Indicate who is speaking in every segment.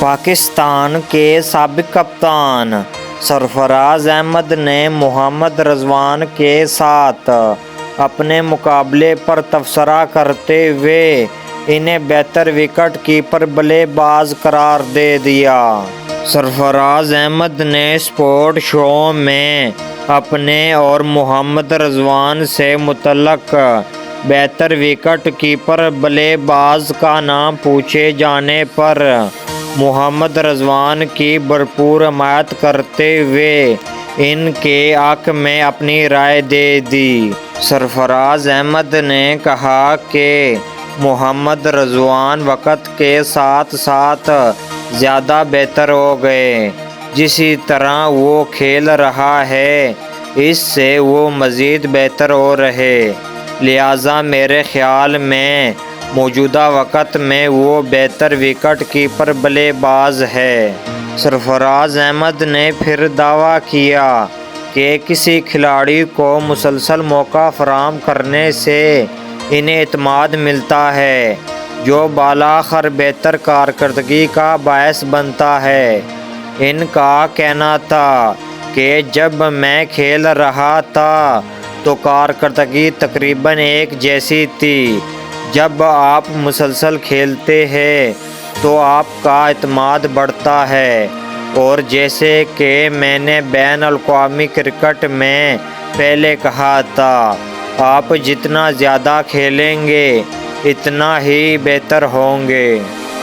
Speaker 1: پاکستان کے سابق کپتان سرفراز احمد نے محمد رضوان کے ساتھ اپنے مقابلے پر تبصرہ کرتے ہوئے انہیں بہتر وکٹ کیپر بلے باز قرار دے دیا۔ سرفراز احمد نے اسپورٹ شو میں اپنے اور محمد رضوان سے متعلق بہتر وکٹ کیپر بلے باز کا نام پوچھے جانے پر محمد رضوان کی بھرپور حمایت کرتے ہوئے ان کے حق میں اپنی رائے دے دی۔ سرفراز احمد نے کہا کہ محمد رضوان وقت کے ساتھ ساتھ زیادہ بہتر ہو گئے، جسی طرح وہ کھیل رہا ہے اس سے وہ مزید بہتر ہو رہے، لہٰذا میرے خیال میں موجودہ وقت میں وہ بہتر وکٹ کیپر بلے باز ہے۔ سرفراز احمد نے پھر دعویٰ کیا کہ کسی کھلاڑی کو مسلسل موقع فراہم کرنے سے انہیں اعتماد ملتا ہے، جو بالآخر بہتر کارکردگی کا باعث بنتا ہے۔ ان کا کہنا تھا کہ جب میں کھیل رہا تھا تو کارکردگی تقریباً ایک جیسی تھی، جب آپ مسلسل کھیلتے ہیں تو آپ کا اعتماد بڑھتا ہے، اور جیسے کہ میں نے بین الاقوامی کرکٹ میں پہلے کہا تھا، آپ جتنا زیادہ کھیلیں گے اتنا ہی بہتر ہوں گے۔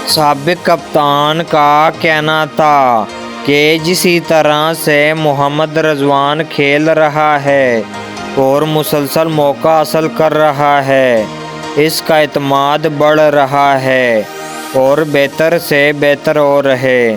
Speaker 1: سابق کپتان کا کہنا تھا کہ جسی طرح سے محمد رضوان کھیل رہا ہے اور مسلسل موقع حاصل کر رہا ہے، اس کا اعتماد بڑھ رہا ہے اور بہتر سے بہتر ہو رہے۔